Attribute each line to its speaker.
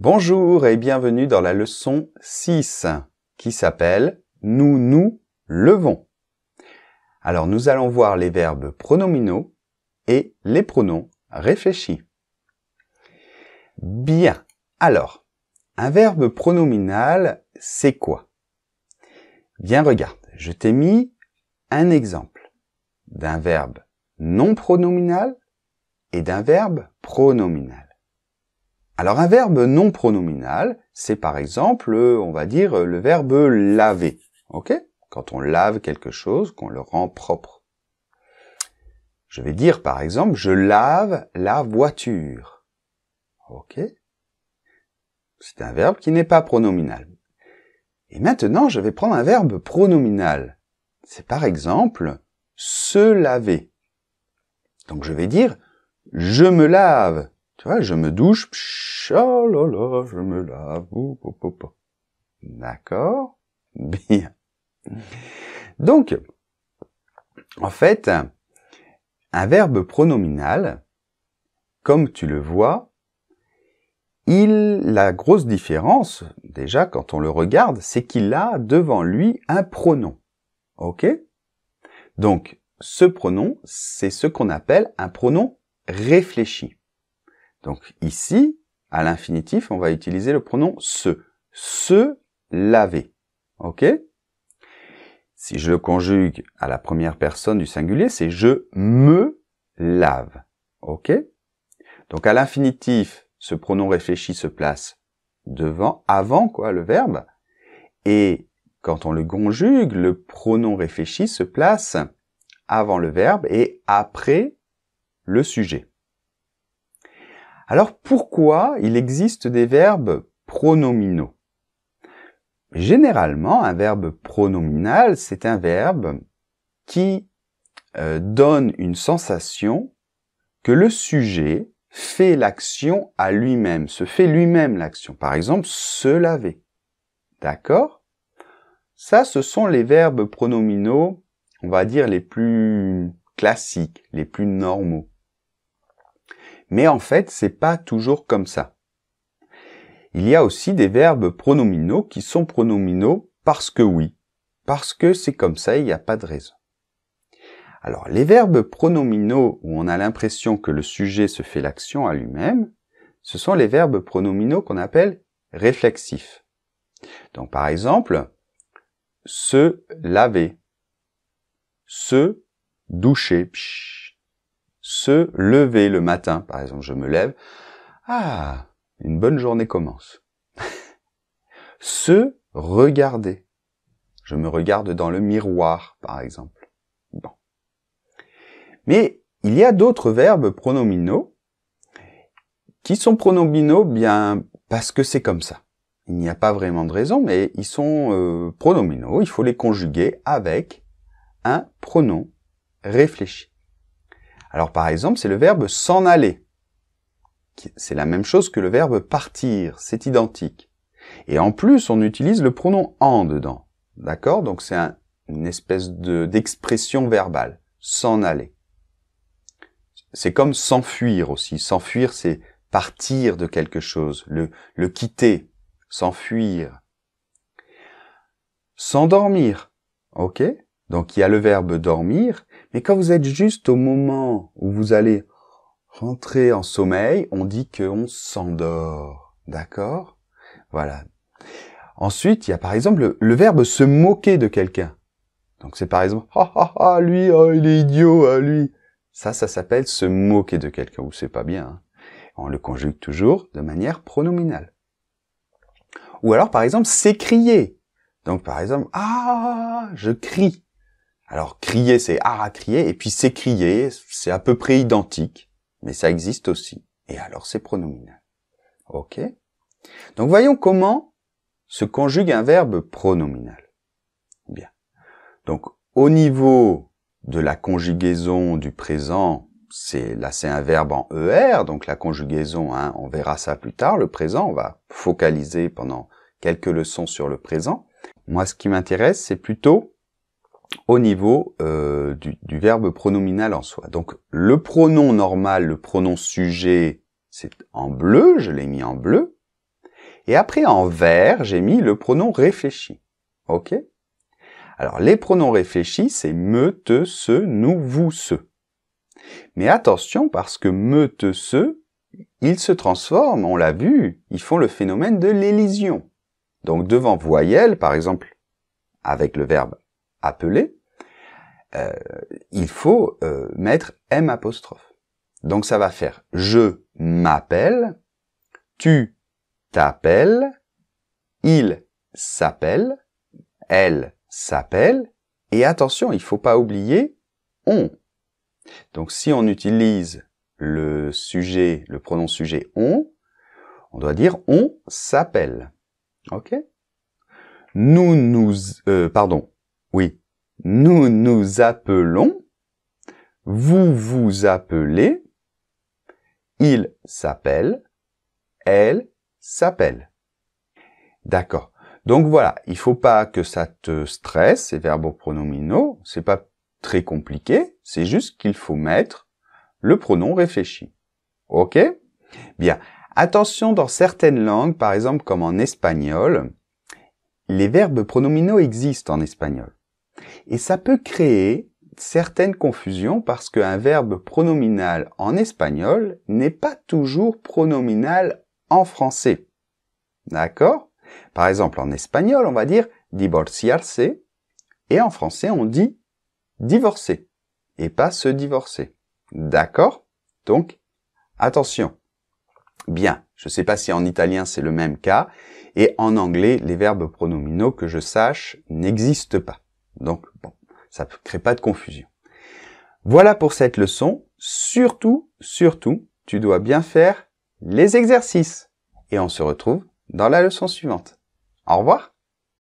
Speaker 1: Bonjour et bienvenue dans la leçon 6 qui s'appelle « Nous nous levons ». Alors nous allons voir les verbes pronominaux et les pronoms réfléchis. Bien, alors, un verbe pronominal, c'est quoi? Bien, regarde, je t'ai mis un exemple d'un verbe non pronominal et d'un verbe pronominal. Alors un verbe non pronominal, c'est par exemple, on va dire, le verbe laver, ok? Quand on lave quelque chose, qu'on le rend propre. Je vais dire par exemple, je lave la voiture, ok? C'est un verbe qui n'est pas pronominal. Et maintenant, je vais prendre un verbe pronominal. C'est par exemple, se laver. Donc je vais dire, je me lave. Tu vois, je me douche, psh, oh là là, je me lave, D'accord? Bien. Donc, en fait, un verbe pronominal, comme tu le vois, la grosse différence, déjà, quand on le regarde, c'est qu'il a devant lui un pronom. Ok? Donc, ce pronom, c'est ce qu'on appelle un pronom réfléchi. Donc ici, à l'infinitif, on va utiliser le pronom se laver. Ok? Si je le conjugue à la première personne du singulier, c'est je me lave. Ok? Donc à l'infinitif, ce pronom réfléchi se place avant le verbe. Et quand on le conjugue, le pronom réfléchi se place avant le verbe et après le sujet. Alors pourquoi il existe des verbes pronominaux? Généralement, un verbe pronominal, c'est un verbe qui donne une sensation que le sujet fait l'action à lui-même, se fait lui-même l'action. Par exemple, se laver. D'accord? Ça, ce sont les verbes pronominaux, on va dire, les plus classiques, les plus normaux. Mais en fait, c'est pas toujours comme ça. Il y a aussi des verbes pronominaux qui sont pronominaux parce que oui, parce que c'est comme ça, il n'y a pas de raison. Alors, les verbes pronominaux où on a l'impression que le sujet se fait l'action à lui-même, ce sont les verbes pronominaux qu'on appelle réflexifs. Donc, par exemple, se laver, se doucher, psh, se lever le matin, par exemple, je me lève, ah, une bonne journée commence. Se regarder. Je me regarde dans le miroir, par exemple. Bon. Mais il y a d'autres verbes pronominaux qui sont pronominaux bien parce que c'est comme ça. Il n'y a pas vraiment de raison, mais ils sont pronominaux. Il faut les conjuguer avec un pronom réfléchi. Alors par exemple, c'est le verbe s'en aller. C'est la même chose que le verbe partir, c'est identique. Et en plus, on utilise le pronom en dedans. D'accord? Donc c'est une espèce d'expression verbale. S'en aller. C'est comme s'enfuir aussi. S'enfuir, c'est partir de quelque chose, le quitter, s'enfuir. S'endormir. Ok? Donc il y a le verbe dormir, mais quand vous êtes juste au moment où vous allez rentrer en sommeil, on dit qu'on s'endort. D'accord? Voilà. Ensuite, il y a par exemple le verbe se moquer de quelqu'un. Donc c'est par exemple, lui, il est idiot, lui. Ça s'appelle se moquer de quelqu'un, ou c'est pas bien. Hein. On le conjugue toujours de manière pronominale. Ou alors par exemple, s'écrier. Donc par exemple, je crie. Alors crier, c'est crier, et puis s'écrier, c'est à peu près identique, mais ça existe aussi. Et alors c'est pronominal. Ok? Donc voyons comment se conjugue un verbe pronominal. Bien. Donc au niveau de la conjugaison du présent, c'est un verbe en ER, donc la conjugaison, hein, on verra ça plus tard. Le présent, on va focaliser pendant quelques leçons sur le présent. Moi, ce qui m'intéresse, c'est plutôt au niveau du verbe pronominal en soi. Donc le pronom normal, le pronom sujet, c'est en bleu, je l'ai mis en bleu. Et après, en vert, j'ai mis le pronom réfléchi. OK? Alors, les pronoms réfléchis, c'est me, te, ce, nous, vous, ce. Mais attention, parce que me, te, ce, ils se transforment, on l'a vu, ils font le phénomène de l'élision. Donc, devant voyelle, par exemple, avec le verbe appeler, il faut mettre M'. Donc, ça va faire je m'appelle, tu t'appelles, il s'appelle, elle s'appelle, et attention, il faut pas oublier on. Donc, si on utilise le sujet, le pronom sujet on doit dire on s'appelle. OK? Nous nous appelons, vous vous appelez, il s'appelle, elle s'appelle. D'accord. Donc voilà, il faut pas que ça te stresse, ces verbes pronominaux, c'est pas très compliqué, c'est juste qu'il faut mettre le pronom réfléchi. OK? Bien. Attention, dans certaines langues, par exemple comme en espagnol, les verbes pronominaux existent en espagnol. Et ça peut créer certaines confusions parce qu'un verbe pronominal en espagnol n'est pas toujours pronominal en français. D'accord? Par exemple, en espagnol, on va dire divorciarse et en français, on dit divorcer et pas se divorcer. D'accord? Donc, attention. Bien, je ne sais pas si en italien c'est le même cas, et en anglais, les verbes pronominaux, que je sache, n'existent pas. Donc, bon, ça ne crée pas de confusion. Voilà pour cette leçon. Surtout, tu dois bien faire les exercices. Et on se retrouve dans la leçon suivante. Au revoir.